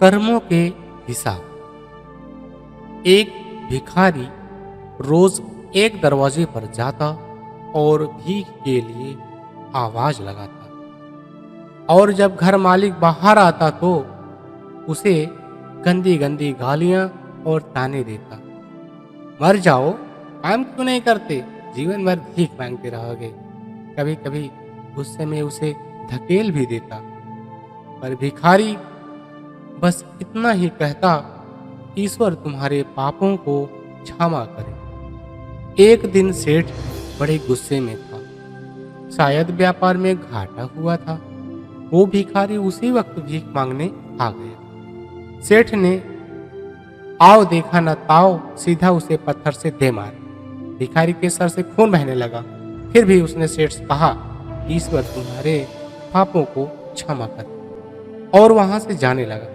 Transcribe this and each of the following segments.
कर्मों के हिसाब। एक भिखारी रोज एक दरवाजे पर जाता और भीख के लिए आवाज लगाता, और जब घर मालिक बाहर आता तो उसे गंदी गंदी गालियां और ताने देता। मर जाओ, काम क्यों नहीं करते, जीवन भर भीख मांगते रहोगे। कभी कभी गुस्से में उसे धकेल भी देता, पर भिखारी बस इतना ही कहता, ईश्वर तुम्हारे पापों को क्षमा करे। एक दिन सेठ बड़े गुस्से में था, शायद व्यापार में घाटा हुआ था। वो भिखारी उसी वक्त भीख मांगने आ गया। सेठ ने आओ देखा न ताओ सीधा उसे पत्थर से दे मार। भिखारी के सर से खून बहने लगा। फिर भी उसने सेठ से कहा, ईश्वर तुम्हारे पापों को क्षमा करे, और वहां से जाने लगा।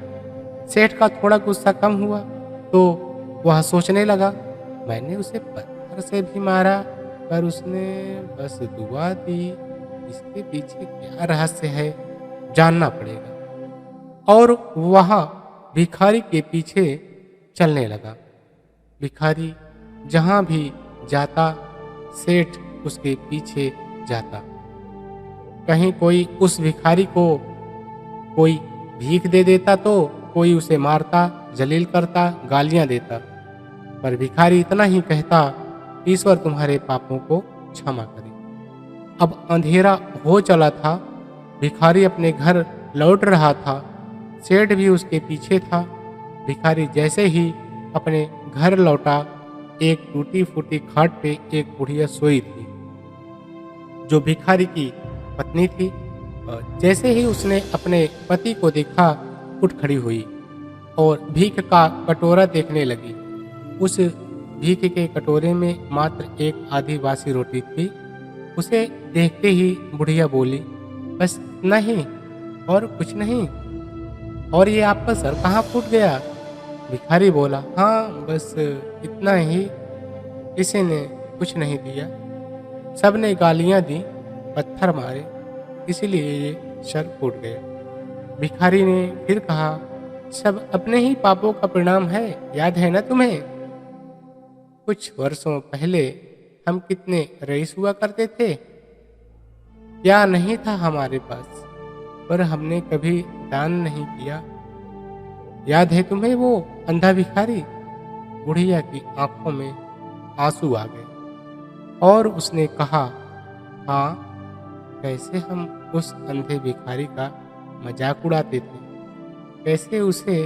सेठ का थोड़ा गुस्सा कम हुआ तो वह सोचने लगा, मैंने उसे पत्थर से भी मारा पर उसने बस दुआ दी। इसके पीछे क्या रहस्य है, जानना पड़ेगा। और वहां भिखारी के पीछे चलने लगा। भिखारी जहां भी जाता सेठ उसके पीछे जाता। कहीं कोई उस भिखारी को कोई भीख दे देता तो कोई उसे मारता, जलील करता, गालियां देता, पर भिखारी इतना ही कहता, ईश्वर तुम्हारे पापों को क्षमा करे। अब अंधेरा हो चला था। भिखारी अपने घर लौट रहा था। सेठ भी उसके पीछे था। भिखारी जैसे ही अपने घर लौटा, एक टूटी फूटी खाट पे एक बुढ़िया सोई थी, जो भिखारी की पत्नी थी। और जैसे ही उसने अपने पति को देखा, उठ खड़ी हुई और भीख का कटोरा देखने लगी। उस भीख के कटोरे में मात्र एक आधी बासी रोटी थी। उसे देखते ही बुढ़िया बोली, बस इतना ही और कुछ नहीं? और ये आपका सर कहाँ फूट गया? भिखारी बोला, हाँ बस इतना ही, किसी ने कुछ नहीं दिया, सब ने गालियां दी, पत्थर मारे, इसीलिए ये सर फूट गया। भिखारी ने फिर कहा, सब अपने ही पापों का परिणाम है, याद है ना तुम्हें? कुछ वर्षों पहले हम कितने रईस हुआ करते थे। क्या नहीं था हमारे पास, पर हमने कभी दान नहीं किया। याद है तुम्हें वो अंधा भिखारी? बुढ़िया की आंखों में आंसू आ गए और उसने कहा, हाँ, कैसे हम उस अंधे भिखारी का मजाक उड़ाते थे, कैसे उसे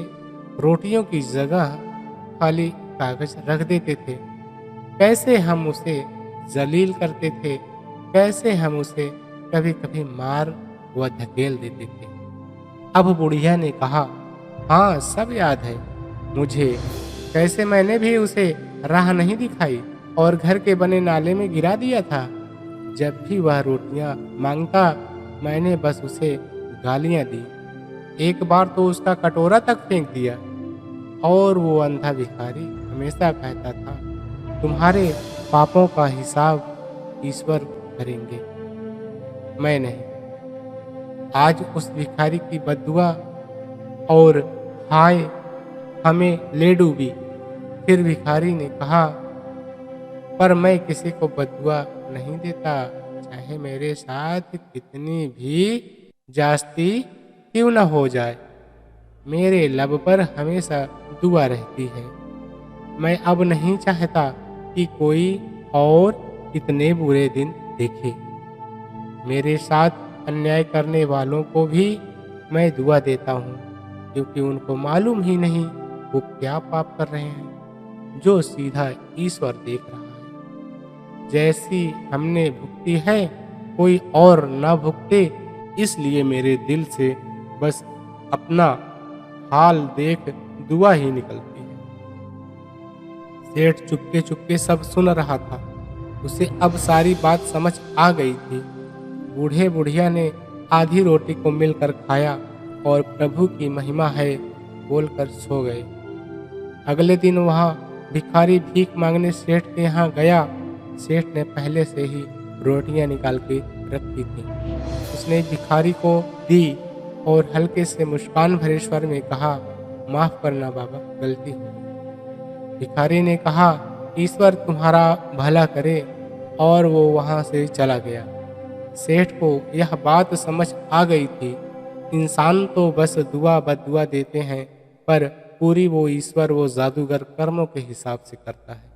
रोटियों की जगह खाली कागज रख देते थे, कैसे हम उसे जलील करते थे, कैसे हम उसे कभी कभी मार व धकेल देते थे। अब बुढ़िया ने कहा, हाँ सब याद है मुझे, कैसे मैंने भी उसे राह नहीं दिखाई और घर के बने नाले में गिरा दिया था। जब भी वह रोटियां मांगता मैंने बस उसे गालियां दी, एक बार तो उसका कटोरा तक फेंक दिया। और वो अंधा भिखारी हमेशा कहता था, तुम्हारे पापों का हिसाब ईश्वर करेंगे, मैं नहीं। आज उस भिखारी की बद्दुआ और हाय हमें ले डूबी। फिर भिखारी ने कहा, पर मैं किसी को बद्दुआ नहीं देता, चाहे मेरे साथ कितनी भी जास्ती क्यों न हो जाए, मेरे लब पर हमेशा दुआ रहती है। मैं अब नहीं चाहता कि कोई और इतने बुरे दिन देखे। मेरे साथ अन्याय करने वालों को भी मैं दुआ देता हूँ, क्योंकि उनको मालूम ही नहीं वो क्या पाप कर रहे हैं, जो सीधा ईश्वर देख रहा है। जैसी हमने भुगती है कोई और ना भुगते, इसलिए मेरे दिल से बस अपना हाल देख दुआ ही निकलती है। सेठ चुपके चुपके सब सुन रहा था। उसे अब सारी बात समझ आ गई थी। बूढ़े बुढ़िया ने आधी रोटी को मिलकर खाया और प्रभु की महिमा है बोलकर सो गए। अगले दिन वहाँ भिखारी भीख मांगने सेठ के यहाँ गया। सेठ ने पहले से ही रोटियां निकाल के रखी थी। उसने भिखारी को दी और हल्के से मुस्कान भरे स्वर में कहा, माफ करना बाबा, गलती हो गई। भिखारी ने कहा, ईश्वर तुम्हारा भला करे, और वो वहां से चला गया। सेठ को यह बात समझ आ गई थी, इंसान तो बस दुआ बददुआ देते हैं, पर पूरी वो ईश्वर, वो जादूगर कर्मों के हिसाब से करता है।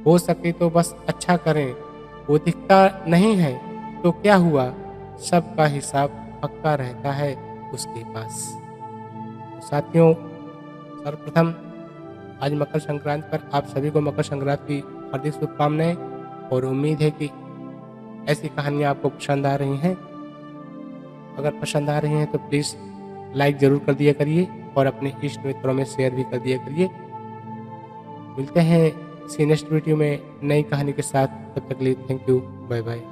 हो सके तो बस अच्छा करें, वो दिखता नहीं है तो क्या हुआ, सबका हिसाब पक्का रहता है उसके पास। तो साथियों, सर्वप्रथम आज मकर संक्रांति पर आप सभी को मकर संक्रांति की हार्दिक शुभकामनाएं, और उम्मीद है कि ऐसी कहानियाँ आपको पसंद आ रही हैं। अगर पसंद आ रही हैं तो प्लीज़ लाइक ज़रूर कर दिया करिए, और अपने इष्ट मित्रों में शेयर भी कर दिया करिए। मिलते हैं किसी नेक्स्ट वीडियो में नई कहानी के साथ, तब तक के लिए थैंक यू, बाय बाय।